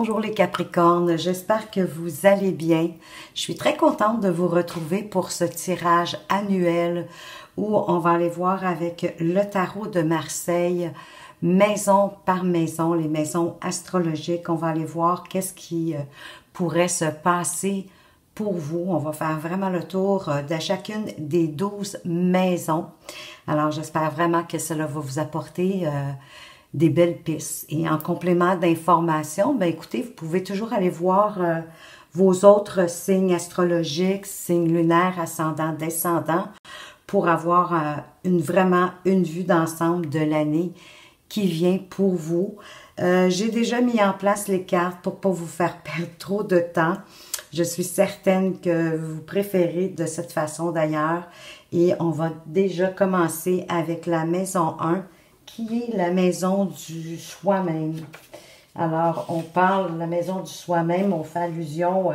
Bonjour les Capricornes, j'espère que vous allez bien. Je suis très contente de vous retrouver pour ce tirage annuel où on va aller voir avec le tarot de Marseille, maison par maison, les maisons astrologiques. On va aller voir qu'est-ce qui pourrait se passer pour vous. On va faire vraiment le tour de chacune des 12 maisons. Alors, j'espère vraiment que cela va vous apporter des belles pistes. Et en complément d'informations, ben écoutez, vous pouvez toujours aller voir vos autres signes astrologiques, signes lunaires, ascendants, descendants, pour avoir vraiment une vue d'ensemble de l'année qui vient pour vous. J'ai déjà mis en place les cartes pour ne pas vous faire perdre trop de temps. Je suis certaine que vous préférez de cette façon d'ailleurs. Et on va déjà commencer avec la maison 1, qui est la maison du soi-même. Alors, on parle de la maison du soi-même, on fait allusion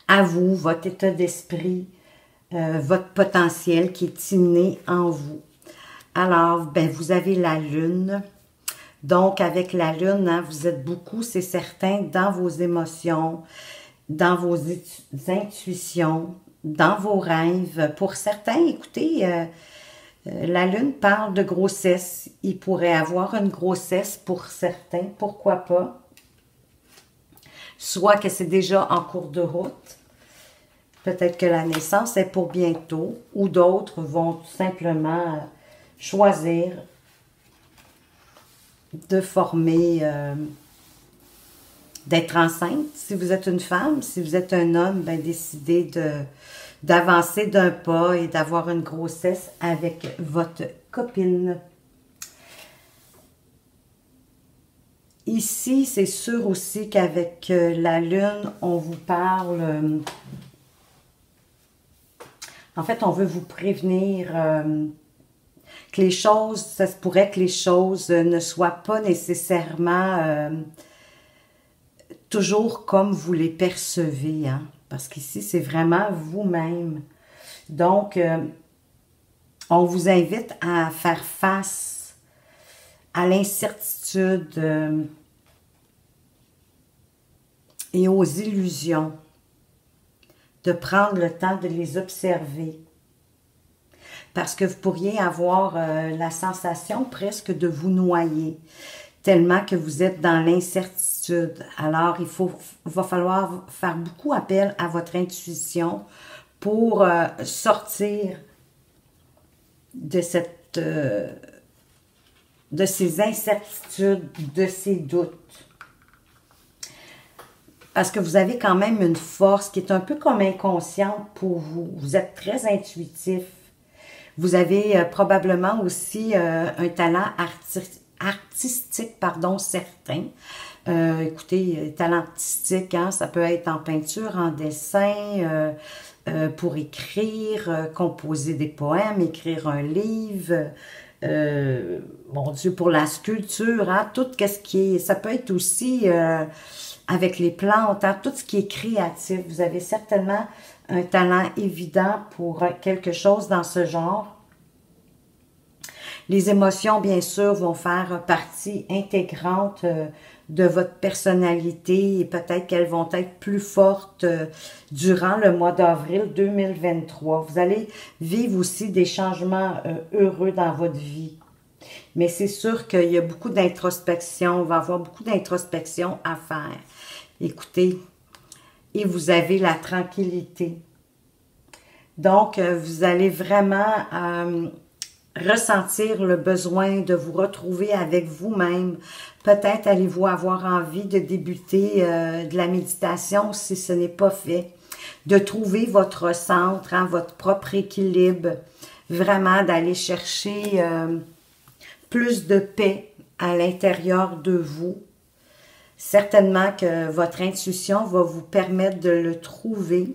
à vous, votre état d'esprit, votre potentiel qui est inné en vous. Alors, ben, vous avez la lune. Donc, avec la lune, hein, vous êtes beaucoup, c'est certain, dans vos émotions, dans vos intuitions, dans vos rêves. Pour certains, écoutez, la lune parle de grossesse. Il pourrait avoir une grossesse pour certains, pourquoi pas. Soit que c'est déjà en cours de route. Peut-être que la naissance est pour bientôt. Ou d'autres vont tout simplement choisir de former, d'être enceinte. Si vous êtes une femme, si vous êtes un homme, ben décidez d'avancer d'un pas et d'avoir une grossesse avec votre copine. Ici, c'est sûr aussi qu'avec la lune, on vous parle... en fait, on veut vous prévenir que les choses, ça se pourrait que les choses ne soient pas nécessairement toujours comme vous les percevez, hein? Parce qu'ici, c'est vraiment vous-même. Donc, on vous invite à faire face à l'incertitude et aux illusions, de prendre le temps de les observer. Parce que vous pourriez avoir la sensation presque de vous noyer, tellement que vous êtes dans l'incertitude. Alors, il va falloir faire beaucoup appel à votre intuition pour sortir de ces incertitudes, de ces doutes. Parce que vous avez quand même une force qui est un peu comme inconsciente pour vous. Vous êtes très intuitif. Vous avez probablement aussi un talent artistique, certain. Écoutez, talent artistique, hein, ça peut être en peinture, en dessin, pour écrire, composer des poèmes, écrire un livre, mon Dieu, pour la sculpture, hein, tout ce qui est, ça peut être aussi avec les plantes, hein, tout ce qui est créatif. Vous avez certainement un talent évident pour quelque chose dans ce genre. Les émotions, bien sûr, vont faire partie intégrante de votre personnalité et peut-être qu'elles vont être plus fortes durant le mois d'avril 2023. Vous allez vivre aussi des changements heureux dans votre vie. Mais c'est sûr qu'il y a beaucoup d'introspection, on va avoir beaucoup d'introspection à faire. Écoutez, et vous avez la tranquillité. Donc, vous allez vraiment ressentir le besoin de vous retrouver avec vous-même. Peut-être allez-vous avoir envie de débuter de la méditation si ce n'est pas fait. De trouver votre centre, hein, votre propre équilibre. Vraiment d'aller chercher plus de paix à l'intérieur de vous. Certainement que votre intuition va vous permettre de le trouver.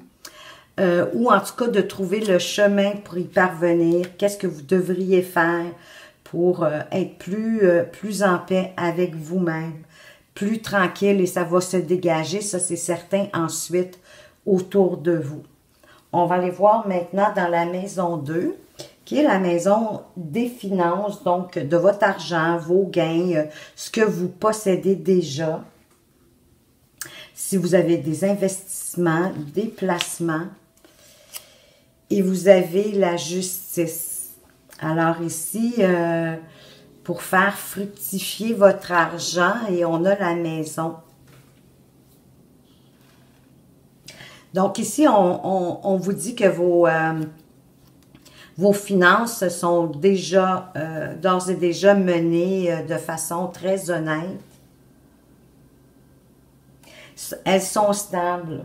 Ou en tout cas de trouver le chemin pour y parvenir. Qu'est-ce que vous devriez faire pour être plus en paix avec vous-même, plus tranquille et ça va se dégager, ça c'est certain, ensuite autour de vous. On va aller voir maintenant dans la maison 2, qui est la maison des finances, donc de votre argent, vos gains, ce que vous possédez déjà. Si vous avez des investissements, des placements, et vous avez la justice. Alors ici, pour faire fructifier votre argent, et on a la maison. Donc ici, on vous dit que vos finances sont déjà, d'ores et déjà menées de façon très honnête. Elles sont stables.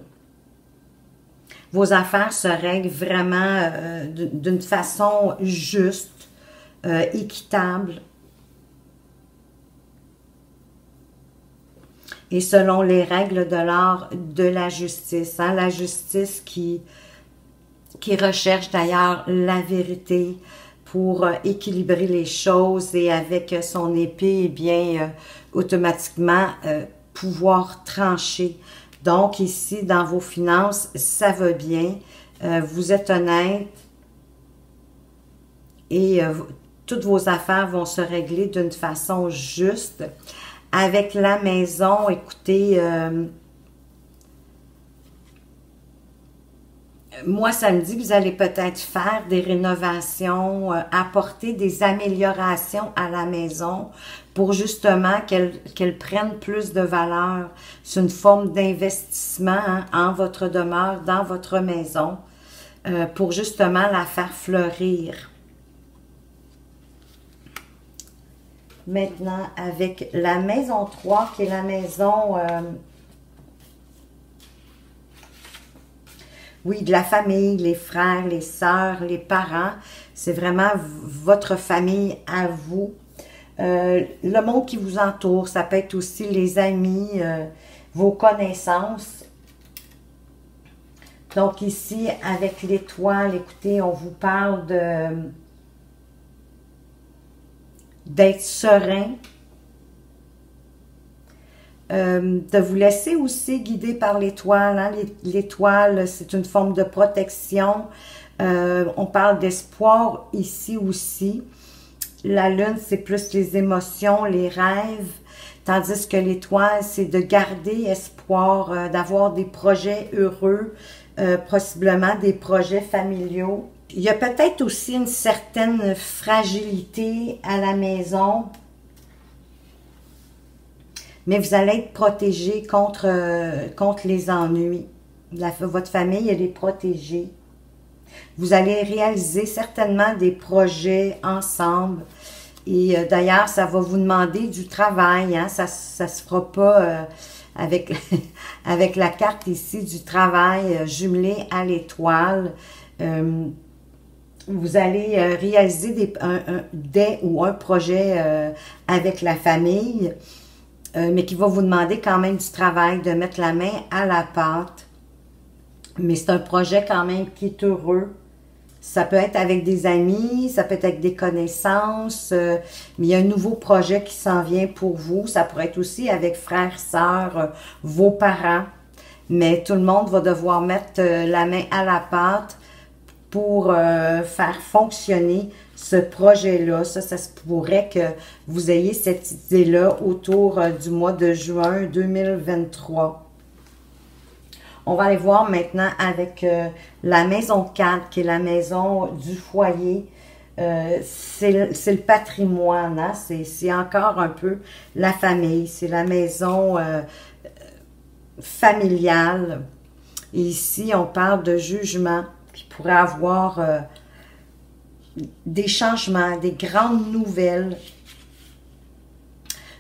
Vos affaires se règlent vraiment d'une façon juste, équitable. Et selon les règles de l'art de la justice. Hein, la justice qui recherche d'ailleurs la vérité pour équilibrer les choses et avec son épée, eh bien, automatiquement, pouvoir trancher. Donc, ici, dans vos finances, ça va bien. Vous êtes honnête et toutes vos affaires vont se régler d'une façon juste. Avec la maison, écoutez, moi, ça me dit que vous allez peut-être faire des rénovations, apporter des améliorations à la maison pour justement qu'elle prenne plus de valeur. C'est une forme d'investissement hein, en votre demeure, dans votre maison, pour justement la faire fleurir. Maintenant, avec la maison 3, qui est la maison, oui, de la famille, les frères, les sœurs, les parents. C'est vraiment votre famille à vous. Le monde qui vous entoure, ça peut être aussi les amis, vos connaissances. Donc ici, avec l'étoile, écoutez, on vous parle d'être serein, de vous laisser aussi guider par l'étoile. Hein? L'étoile, c'est une forme de protection. On parle d'espoir ici aussi. La lune, c'est plus les émotions, les rêves, tandis que l'étoile, c'est de garder espoir, d'avoir des projets heureux, possiblement des projets familiaux. Il y a peut-être aussi une certaine fragilité à la maison, mais vous allez être protégé contre les ennuis. Votre famille, elle est protégée. Vous allez réaliser certainement des projets ensemble. Et d'ailleurs, ça va vous demander du travail. Hein? Ça se fera pas avec, avec la carte ici du travail jumelé à l'étoile. Vous allez réaliser un projet avec la famille, mais qui va vous demander quand même du travail, de mettre la main à la pâte. Mais c'est un projet quand même qui est heureux. Ça peut être avec des amis, ça peut être avec des connaissances, mais il y a un nouveau projet qui s'en vient pour vous. Ça pourrait être aussi avec frères, sœurs, vos parents. Mais tout le monde va devoir mettre la main à la pâte pour faire fonctionner ce projet-là. Ça se pourrait que vous ayez cette idée-là autour du mois de juin 2023. On va aller voir maintenant avec la maison 4, qui est la maison du foyer. C'est le patrimoine, hein? C'est encore un peu la famille. C'est la maison familiale. Et ici, on parle de jugement qui pourrait avoir des changements, des grandes nouvelles,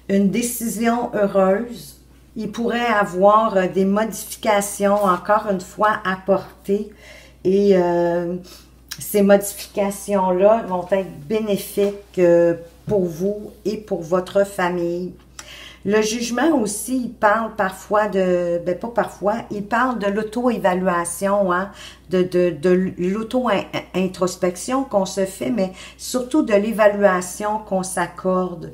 une décision heureuse. Il pourrait avoir des modifications, encore une fois, apportées. Et ces modifications-là vont être bénéfiques pour vous et pour votre famille. Le jugement aussi, il parle parfois de, ben pas parfois, il parle de l'auto-évaluation, hein, de l'auto-introspection qu'on se fait, mais surtout de l'évaluation qu'on s'accorde.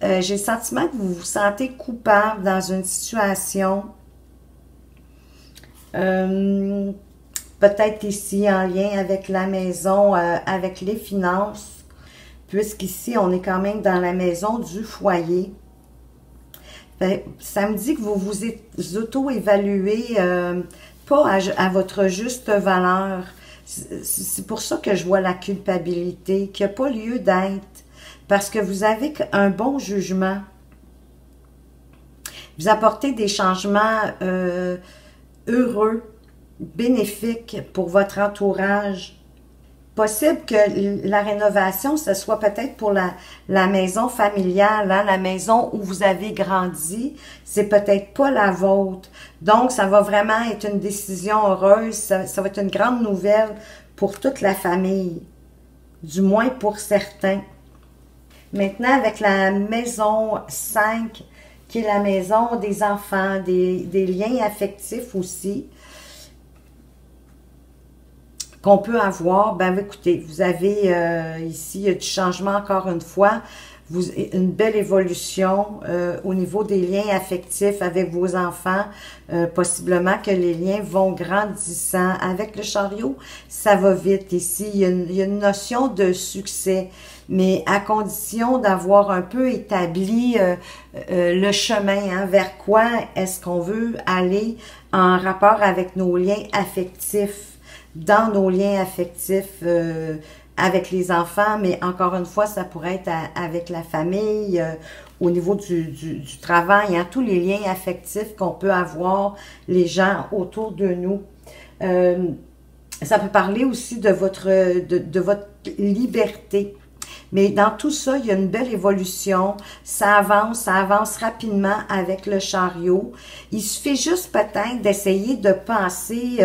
J'ai le sentiment que vous vous sentez coupable dans une situation, peut-être ici en lien avec la maison, avec les finances, puisqu'ici on est quand même dans la maison du foyer. Ben, ça me dit que vous vous auto-évaluez pas à votre juste valeur. C'est pour ça que je vois la culpabilité, qui n'a pas lieu d'être. Parce que vous avez un bon jugement. Vous apportez des changements heureux, bénéfiques pour votre entourage. Possible que la rénovation, ce soit peut-être pour la maison familiale, hein, la maison où vous avez grandi, c'est peut-être pas la vôtre. Donc, ça va vraiment être une décision heureuse, ça va être une grande nouvelle pour toute la famille, du moins pour certains. Maintenant, avec la maison 5, qui est la maison des enfants, des liens affectifs aussi, qu'on peut avoir, ben écoutez, vous avez ici, il y a du changement encore une fois, une belle évolution au niveau des liens affectifs avec vos enfants, possiblement que les liens vont grandissant. Avec le chariot, ça va vite ici, il y a une notion de succès, mais à condition d'avoir un peu établi le chemin, hein, vers quoi est-ce qu'on veut aller en rapport avec nos liens affectifs, dans nos liens affectifs avec les enfants, mais encore une fois, ça pourrait être avec la famille, au niveau du travail, hein, tous les liens affectifs qu'on peut avoir, les gens autour de nous. Ça peut parler aussi de votre liberté. Mais dans tout ça, il y a une belle évolution. Ça avance rapidement avec le chariot. Il suffit juste peut-être d'essayer de penser,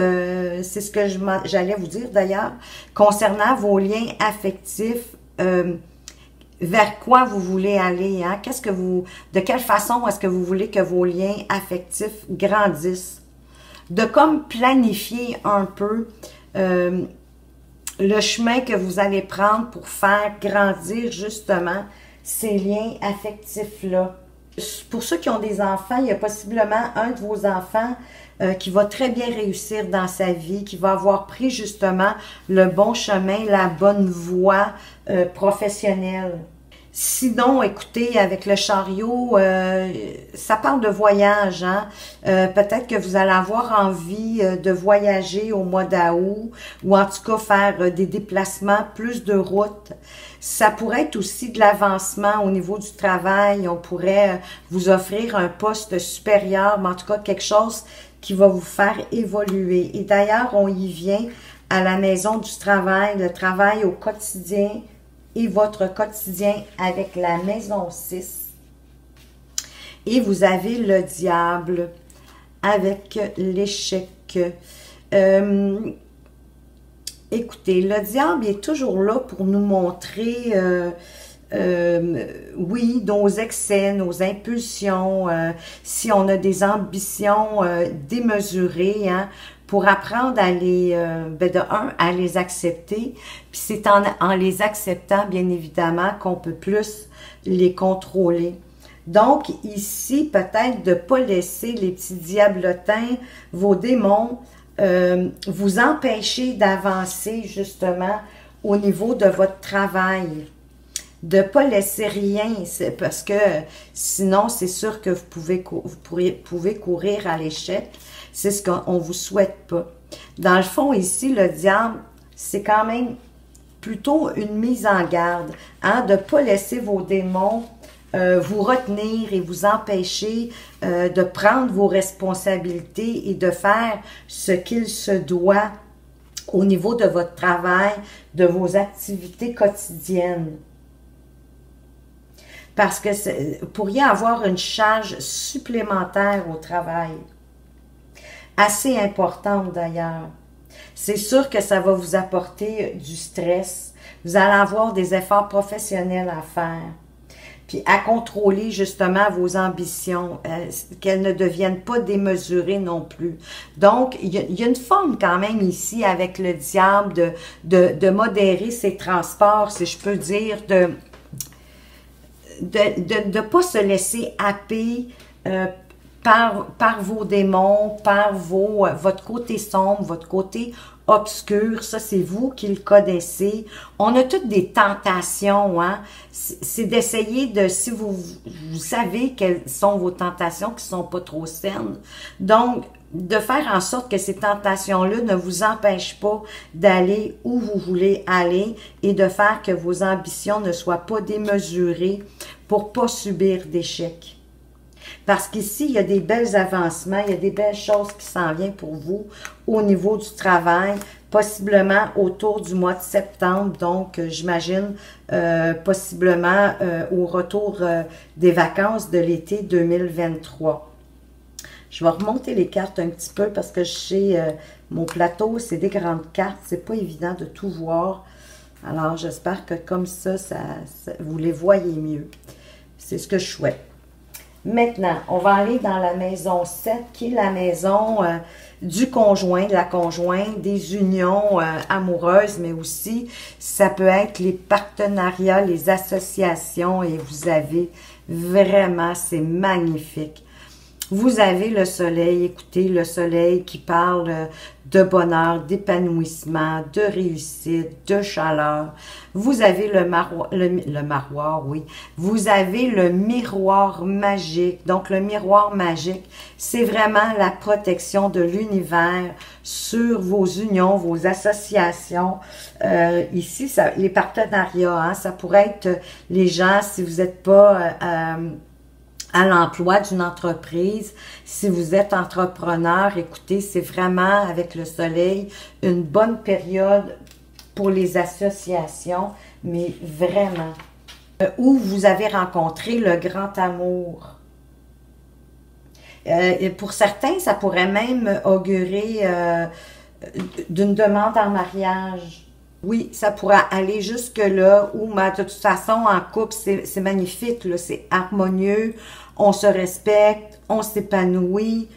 c'est ce que j'allais vous dire d'ailleurs, concernant vos liens affectifs, vers quoi vous voulez aller, hein? De quelle façon est-ce que vous voulez que vos liens affectifs grandissent? De comme planifier un peu le chemin que vous allez prendre pour faire grandir justement ces liens affectifs-là. Pour ceux qui ont des enfants, il y a possiblement un de vos enfants qui va très bien réussir dans sa vie, qui va avoir pris justement le bon chemin, la bonne voie professionnelle. Sinon, écoutez, avec le chariot, ça parle de voyage, hein? Peut-être que vous allez avoir envie de voyager au mois d'août ou en tout cas faire des déplacements, plus de routes. Ça pourrait être aussi de l'avancement au niveau du travail. On pourrait vous offrir un poste supérieur, mais en tout cas quelque chose qui va vous faire évoluer. Et d'ailleurs, on y vient à la maison du travail, le travail au quotidien, et votre quotidien avec la maison 6. Et vous avez le diable avec l'échec. Écoutez, le diable est toujours là pour nous montrer, oui, nos excès, nos impulsions, si on a des ambitions démesurées, hein, pour apprendre à les, à les accepter. Puis c'est en les acceptant, bien évidemment, qu'on peut plus les contrôler. Donc, ici, peut-être de ne pas laisser les petits diablotins, vos démons, vous empêcher d'avancer, justement, au niveau de votre travail. De ne pas laisser rien, parce que sinon, c'est sûr que vous pouvez courir à l'échec. C'est ce qu'on ne vous souhaite pas. Dans le fond, ici, le diable, c'est quand même plutôt une mise en garde, hein, de ne pas laisser vos démons vous retenir et vous empêcher de prendre vos responsabilités et de faire ce qu'il se doit au niveau de votre travail, de vos activités quotidiennes. Parce que vous pourriez avoir une charge supplémentaire au travail. Assez importante d'ailleurs. C'est sûr que ça va vous apporter du stress. Vous allez avoir des efforts professionnels à faire. Puis à contrôler justement vos ambitions, qu'elles ne deviennent pas démesurées non plus. Donc, il y a une forme quand même ici avec le diable de modérer ses transports, si je peux dire, de ne pas se laisser happer par vos démons, par votre côté sombre, votre côté obscur. Ça, c'est vous qui le connaissez. On a toutes des tentations, hein. C'est d'essayer de, si vous savez quelles sont vos tentations qui sont pas trop saines, donc de faire en sorte que ces tentations-là ne vous empêchent pas d'aller où vous voulez aller et de faire que vos ambitions ne soient pas démesurées pour pas subir d'échecs. Parce qu'ici, il y a des belles avancements, il y a des belles choses qui s'en viennent pour vous au niveau du travail, possiblement autour du mois de septembre, donc j'imagine possiblement au retour des vacances de l'été 2023. Je vais remonter les cartes un petit peu parce que chez mon plateau, c'est des grandes cartes, c'est pas évident de tout voir. Alors, j'espère que comme ça, vous les voyez mieux. C'est ce que je souhaite. Maintenant, on va aller dans la maison 7, qui est la maison du conjoint, de la conjointe, des unions amoureuses, mais aussi, ça peut être les partenariats, les associations, et vous avez vraiment, c'est magnifique. Vous avez le soleil, écoutez, le soleil qui parle de bonheur, d'épanouissement, de réussite, de chaleur. Vous avez le miroir, oui. Vous avez le miroir magique. Donc, le miroir magique, c'est vraiment la protection de l'univers sur vos unions, vos associations. Ici, les partenariats, hein, ça pourrait être les gens, si vous n'êtes pas à l'emploi d'une entreprise. Si vous êtes entrepreneur, écoutez, c'est vraiment avec le soleil une bonne période pour les associations, mais vraiment. Où vous avez rencontré le grand amour. Et pour certains, ça pourrait même augurer d'une demande en mariage. Oui, ça pourra aller jusque-là, où de toute façon, en couple, c'est magnifique, c'est harmonieux, on se respecte, on s'épanouit,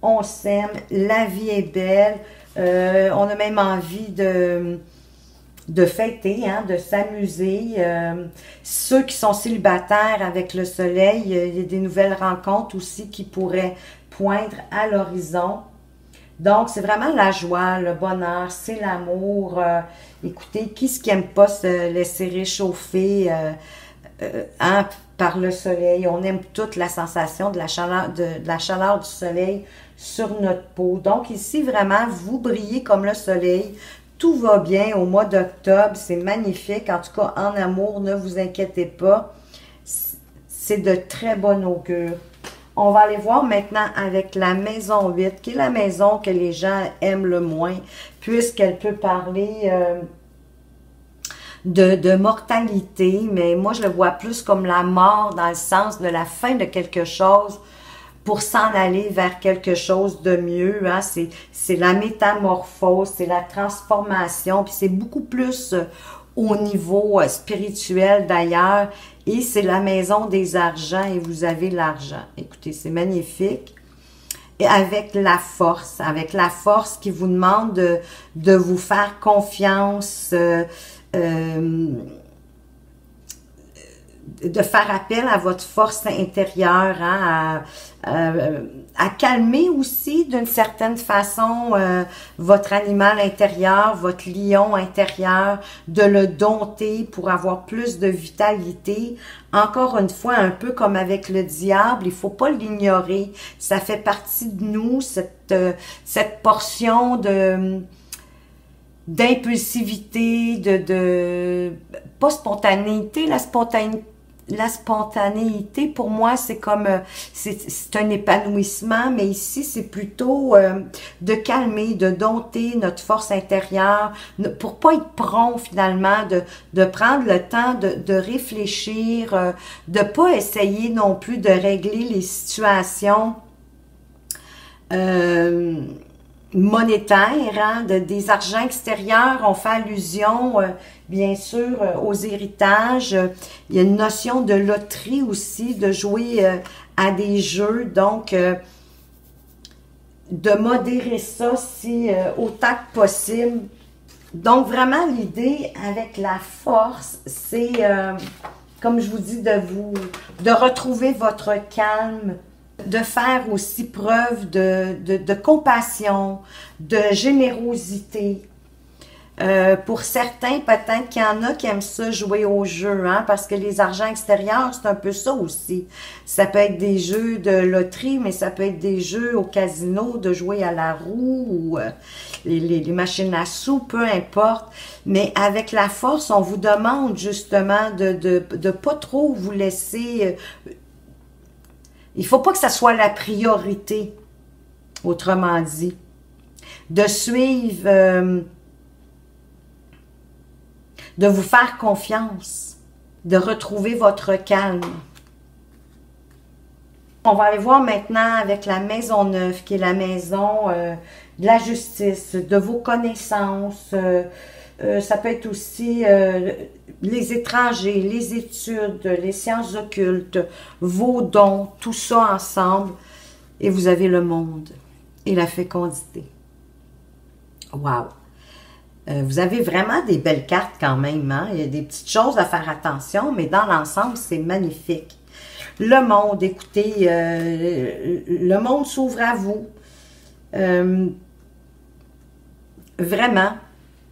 on s'aime, la vie est belle, on a même envie de fêter, hein, de s'amuser. Ceux qui sont célibataires avec le soleil, il y a des nouvelles rencontres aussi qui pourraient poindre à l'horizon. Donc, c'est vraiment la joie, le bonheur, c'est l'amour. Écoutez, qui ce qui n'aime pas se laisser réchauffer hein, par le soleil? On aime toute la sensation de la chaleur du soleil sur notre peau. Donc, ici, vraiment, vous brillez comme le soleil. Tout va bien au mois d'octobre. C'est magnifique. En tout cas, en amour, ne vous inquiétez pas. C'est de très bon augure. On va aller voir maintenant avec la maison 8, qui est la maison que les gens aiment le moins, puisqu'elle peut parler de mortalité, mais moi je le vois plus comme la mort dans le sens de la fin de quelque chose pour s'en aller vers quelque chose de mieux. Hein? C'est la métamorphose, c'est la transformation, puis c'est beaucoup plus au niveau spirituel d'ailleurs. Et c'est la maison des argents et vous avez l'argent. Écoutez, c'est magnifique. Et avec la force qui vous demande de vous faire confiance, de faire appel à votre force intérieure, hein, à calmer aussi d'une certaine façon votre animal intérieur, votre lion intérieur, de le dompter pour avoir plus de vitalité. Encore une fois, un peu comme avec le diable, il faut pas l'ignorer. Ça fait partie de nous, cette portion d'impulsivité, pas spontanéité, la spontanéité, pour moi, c'est comme, c'est un épanouissement, mais ici, c'est plutôt de calmer, de dompter notre force intérieure, pour pas être prompt, finalement, de prendre le temps de réfléchir, de pas essayer non plus de régler les situations monétaires, hein, des argents extérieurs. On fait allusion, bien sûr, aux héritages. Il y a une notion de loterie aussi, de jouer à des jeux. Donc, de modérer ça si autant que possible. Donc, vraiment, l'idée avec la force, c'est, comme je vous dis, de retrouver votre calme, de faire aussi preuve de compassion, de générosité. Pour certains, peut-être qu'il y en a qui aiment ça jouer au jeu, hein, parce que les argents extérieurs, c'est un peu ça aussi. Ça peut être des jeux de loterie, mais ça peut être des jeux au casino, de jouer à la roue ou les machines à sous, peu importe. Mais avec la force, on vous demande justement de pas trop vous laisser... il faut pas que ça soit la priorité, autrement dit. De suivre... de vous faire confiance, de retrouver votre calme. On va aller voir maintenant avec la maison 9, qui est la maison de la justice, de vos connaissances. Ça peut être aussi les étrangers, les études, les sciences occultes, vos dons, tout ça ensemble. Et vous avez le monde et la fécondité. Wow! Vous avez vraiment des belles cartes quand même, hein? Il y a des petites choses à faire attention, mais dans l'ensemble, c'est magnifique. Le monde, écoutez, le monde s'ouvre à vous. Vraiment,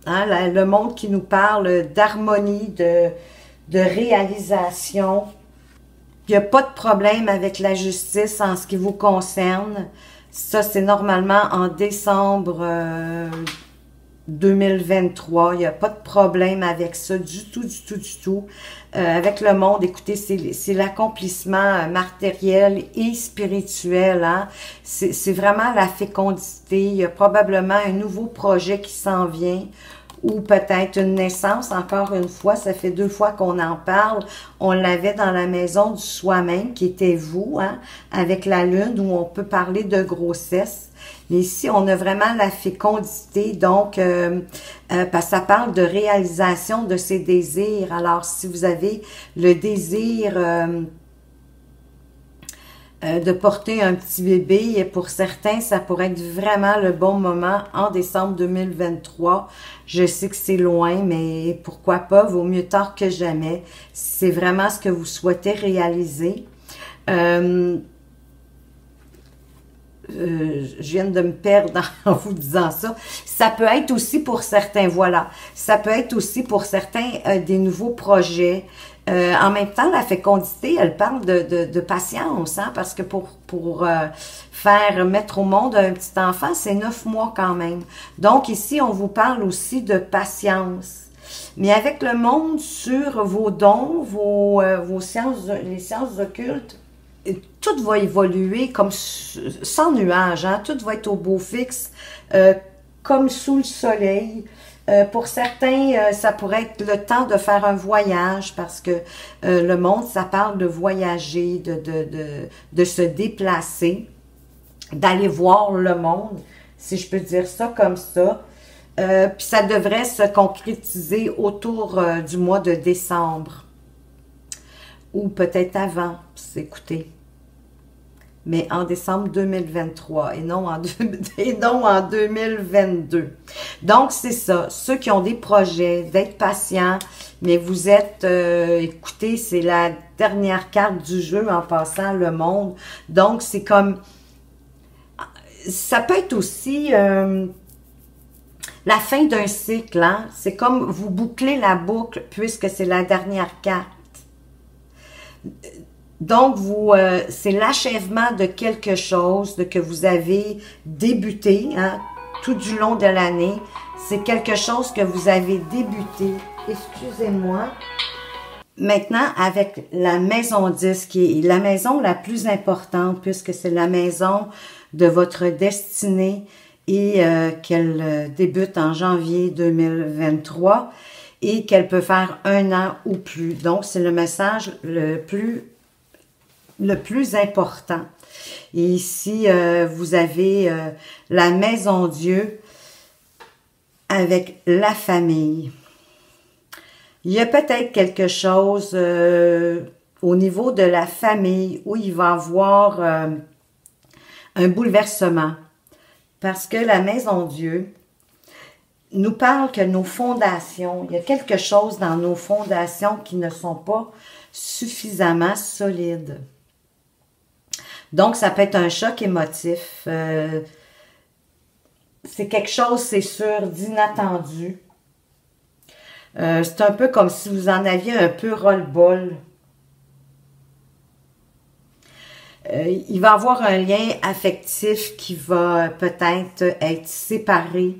hein? Le monde qui nous parle d'harmonie, de réalisation. Il n'y a pas de problème avec la justice en ce qui vous concerne. Ça, c'est normalement en décembre 2023, il n'y a pas de problème avec ça du tout, du tout, du tout. Avec le monde, écoutez, c'est l'accomplissement matériel et spirituel. Hein? C'est vraiment la fécondité. Il y a probablement un nouveau projet qui s'en vient ou peut-être une naissance. Encore une fois, ça fait 2 fois qu'on en parle. On l'avait dans la maison du soi-même, qui était vous, hein? Avec la lune, où on peut parler de grossesse. Mais ici, on a vraiment la fécondité, donc parce que ça parle de réalisation de ses désirs. Alors, si vous avez le désir de porter un petit bébé, et pour certains, ça pourrait être vraiment le bon moment en décembre 2023. Je sais que c'est loin, mais pourquoi pas, vaut mieux tard que jamais. C'est vraiment ce que vous souhaitez réaliser. Je viens de me perdre en vous disant ça. Ça peut être aussi pour certains, voilà, ça peut être aussi pour certains des nouveaux projets. En même temps, la fécondité, elle parle de patience, hein, parce que pour faire mettre au monde un petit enfant, c'est 9 mois quand même. Donc ici, on vous parle aussi de patience. Mais avec le monde sur vos dons, vos sciences, les sciences occultes, tout va évoluer comme sans nuages, hein? Tout va être au beau fixe, comme sous le soleil. Pour certains, ça pourrait être le temps de faire un voyage parce que le monde, ça parle de voyager, de se déplacer, d'aller voir le monde, si je peux dire ça comme ça. Puis ça devrait se concrétiser autour du mois de décembre. Ou peut-être avant, écoutez. Mais en décembre 2023 et non en 2022. Donc, c'est ça. Ceux qui ont des projets, d'être patients, mais vous êtes, écoutez, c'est la dernière carte du jeu en passant le monde. Donc, c'est comme, ça peut être aussi la fin d'un cycle. Hein? C'est comme vous bouclez la boucle puisque c'est la dernière carte. Donc, c'est l'achèvement de quelque chose que vous avez débuté, hein, tout du long de l'année. C'est quelque chose que vous avez débuté. Excusez-moi. Maintenant, avec la maison 10, qui est la maison la plus importante, puisque c'est la maison de votre destinée et qu'elle débute en janvier 2023 et qu'elle peut faire 1 an ou plus. Donc, c'est le message le plus important. Et ici, vous avez la maison Dieu avec la famille. Il y a peut-être quelque chose au niveau de la famille où il va y avoir un bouleversement. Parce que la maison Dieu nous parle que nos fondations, il y a quelque chose dans nos fondations qui ne sont pas suffisamment solides. Donc, ça peut être un choc émotif. C'est quelque chose, c'est sûr, d'inattendu. C'est un peu comme si vous en aviez un peu ras-le-bol. Il va y avoir un lien affectif qui va peut-être être séparé.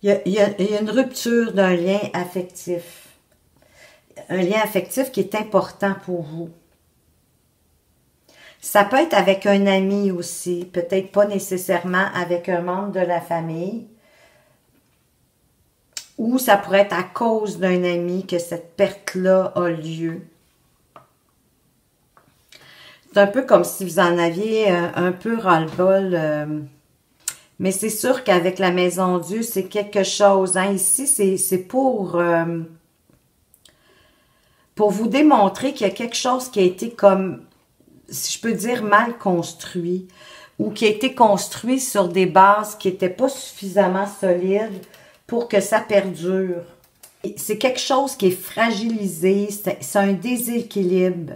Il y a une rupture d'un lien affectif. Un lien affectif qui est important pour vous. Ça peut être avec un ami aussi, peut-être pas nécessairement avec un membre de la famille. Ou ça pourrait être à cause d'un ami que cette perte-là a lieu. C'est un peu comme si vous en aviez un peu ras-le-bol. Mais c'est sûr qu'avec la Maison Dieu, c'est quelque chose. Hein. Ici, c'est pour vous démontrer qu'il y a quelque chose qui a été comme, si je peux dire, mal construit. Ou qui a été construit sur des bases qui n'étaient pas suffisamment solides pour que ça perdure. C'est quelque chose qui est fragilisé, c'est un déséquilibre.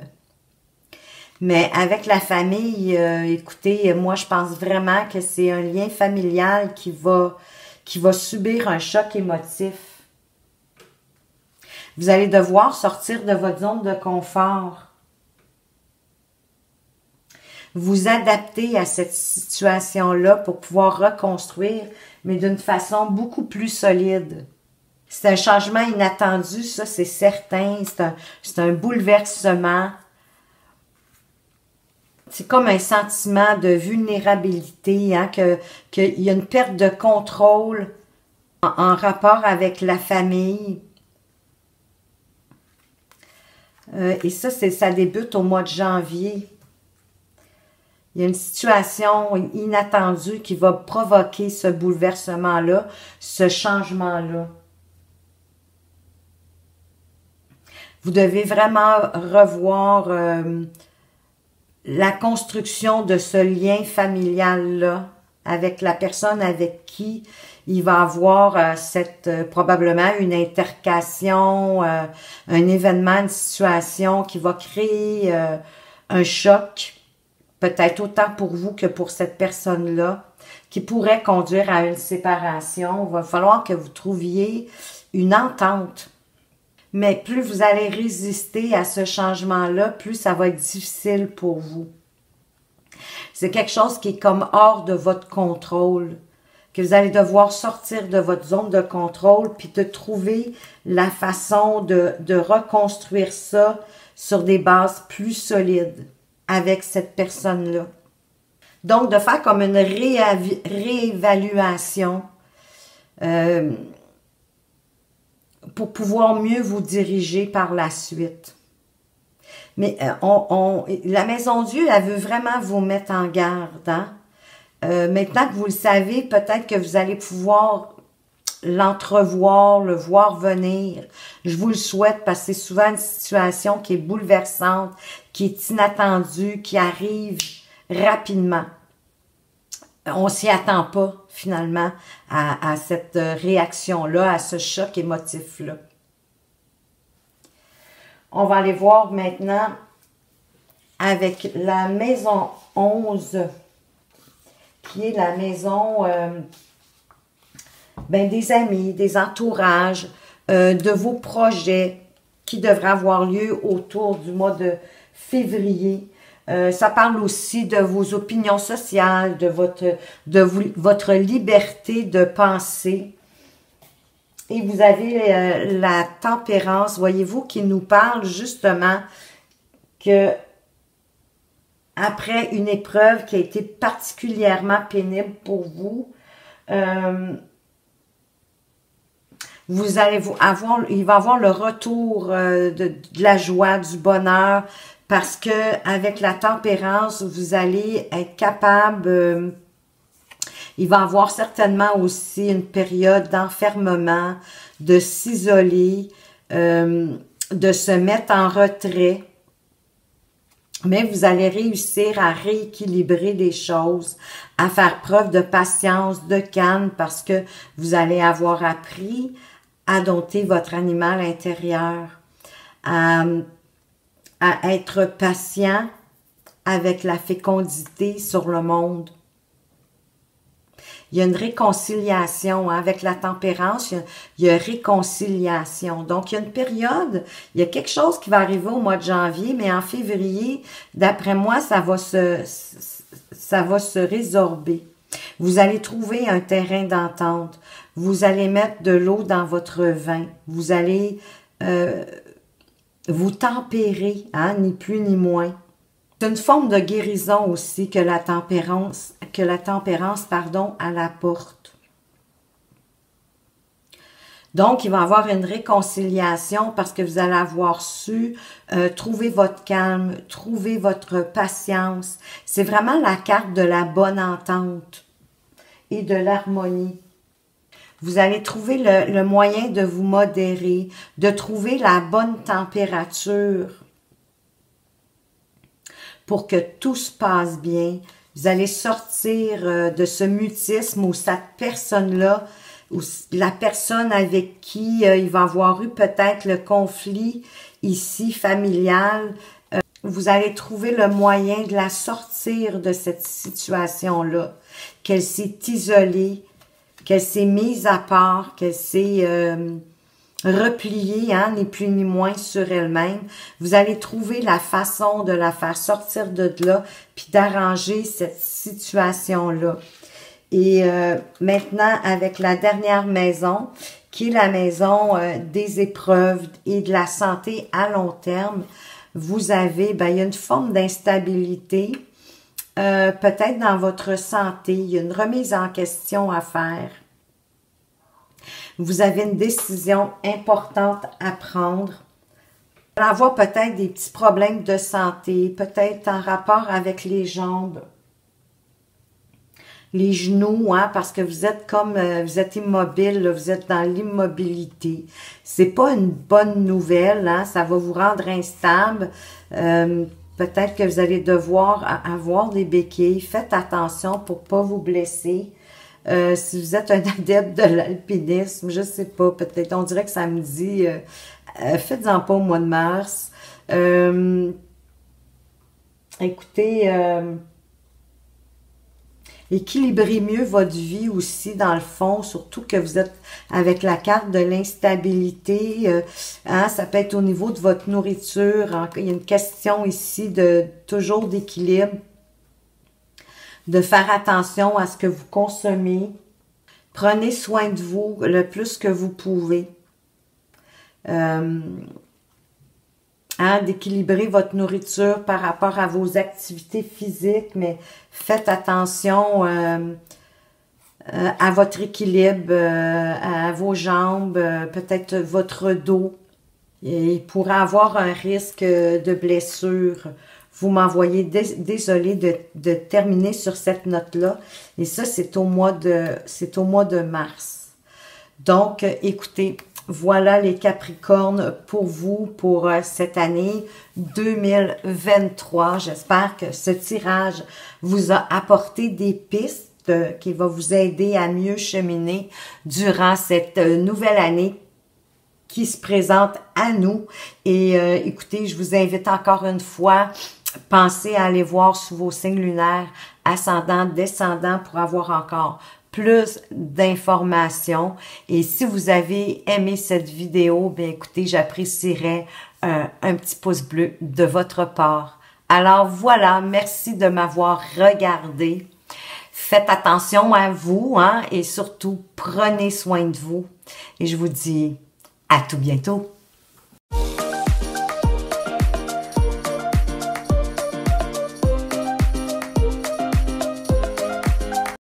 Mais avec la famille, écoutez, moi je pense vraiment que c'est un lien familial qui va subir un choc émotif. Vous allez devoir sortir de votre zone de confort. Vous adapter à cette situation-là pour pouvoir reconstruire, mais d'une façon beaucoup plus solide. C'est un changement inattendu, ça c'est certain. C'est un bouleversement. C'est comme un sentiment de vulnérabilité, hein, qu'il y a une perte de contrôle en rapport avec la famille. Et ça débute au mois de janvier. Il y a une situation inattendue qui va provoquer ce bouleversement-là, ce changement-là. Vous devez vraiment revoir la construction de ce lien familial-là avec la personne avec qui il va avoir probablement une intercation, un événement, une situation qui va créer un choc, peut-être autant pour vous que pour cette personne-là, qui pourrait conduire à une séparation. Il va falloir que vous trouviez une entente. Mais plus vous allez résister à ce changement-là, plus ça va être difficile pour vous. C'est quelque chose qui est comme hors de votre contrôle, que vous allez devoir sortir de votre zone de contrôle puis de trouver la façon de reconstruire ça sur des bases plus solides avec cette personne-là. Donc, de faire comme une réévaluation pour pouvoir mieux vous diriger par la suite. Mais la Maison Dieu, elle veut vraiment vous mettre en garde. Hein? Maintenant que vous le savez, peut-être que vous allez pouvoir l'entrevoir, le voir venir. Je vous le souhaite parce que c'est souvent une situation qui est bouleversante, qui est inattendue, qui arrive rapidement. On s'y attend pas, finalement, à cette réaction-là, à ce choc émotif-là. On va aller voir maintenant avec la maison 11, qui est la maison des amis, des entourages, de vos projets qui devraient avoir lieu autour du mois de février. Ça parle aussi de vos opinions sociales, de votre liberté de penser. Et vous avez la tempérance, voyez-vous, qui nous parle justement que après une épreuve qui a été particulièrement pénible pour vous, il va y avoir le retour de la joie, du bonheur, parce que avec la tempérance, vous allez être capable, il va y avoir certainement aussi une période d'enfermement, de s'isoler, de se mettre en retrait. Mais vous allez réussir à rééquilibrer les choses, à faire preuve de patience, de calme, parce que vous allez avoir appris à dompter votre animal intérieur, à à être patient avec la fécondité sur le monde. Il y a une réconciliation avec la tempérance, il y a réconciliation. Donc, il y a une période, il y a quelque chose qui va arriver au mois de janvier, mais en février, d'après moi, ça va se résorber. Vous allez trouver un terrain d'entente. Vous allez mettre de l'eau dans votre vin. Vous allez vous tempérer, hein, ni plus ni moins. C'est une forme de guérison aussi que la tempérance, elle apporte. Donc, il va y avoir une réconciliation parce que vous allez avoir su trouver votre calme, trouver votre patience. C'est vraiment la carte de la bonne entente et de l'harmonie. Vous allez trouver le moyen de vous modérer, de trouver la bonne température pour que tout se passe bien. Vous allez sortir de ce mutisme où cette personne-là, ou la personne avec qui il va avoir eu peut-être le conflit ici familial, vous allez trouver le moyen de la sortir de cette situation-là, qu'elle s'est isolée, qu'elle s'est mise à part, qu'elle s'est repliée, hein, ni plus ni moins sur elle-même. Vous allez trouver la façon de la faire sortir de là, puis d'arranger cette situation-là. Et maintenant, avec la dernière maison, qui est la maison des épreuves et de la santé à long terme, vous avez, il y a une forme d'instabilité, peut-être dans votre santé, il y a une remise en question à faire. Vous avez une décision importante à prendre. Vous allez avoir peut-être des petits problèmes de santé, peut-être en rapport avec les jambes, les genoux, hein, parce que vous êtes vous êtes immobile, là, vous êtes dans l'immobilité. C'est pas une bonne nouvelle, hein, ça va vous rendre instable. Peut-être que vous allez devoir avoir des béquilles. Faites attention pour pas vous blesser. Si vous êtes un adepte de l'alpinisme, je sais pas, peut-être, on dirait que ça me dit, faites-en pas au mois de mars. Écoutez, équilibrez mieux votre vie aussi, dans le fond, surtout que vous êtes avec la carte de l'instabilité. Hein, ça peut être au niveau de votre nourriture. Hein, il y a une question ici de toujours d'équilibre, de faire attention à ce que vous consommez. Prenez soin de vous le plus que vous pouvez. Hein, d'équilibrer votre nourriture par rapport à vos activités physiques, mais faites attention à votre équilibre, à vos jambes, peut-être votre dos. Il pourrait avoir un risque de blessure. Vous m'envoyez, désolé de terminer sur cette note-là. Et ça, c'est au mois de mars. Donc, écoutez, voilà les Capricornes pour vous, pour cette année 2023. J'espère que ce tirage vous a apporté des pistes qui vont vous aider à mieux cheminer durant cette nouvelle année qui se présente à nous. Et écoutez, je vous invite encore une fois, pensez à aller voir sous vos signes lunaires, ascendant, descendant, pour avoir encore plus d'informations. Et si vous avez aimé cette vidéo, bien écoutez, j'apprécierais un petit pouce bleu de votre part. Alors voilà, merci de m'avoir regardé. Faites attention à vous, hein, et surtout, prenez soin de vous. Et je vous dis à tout bientôt.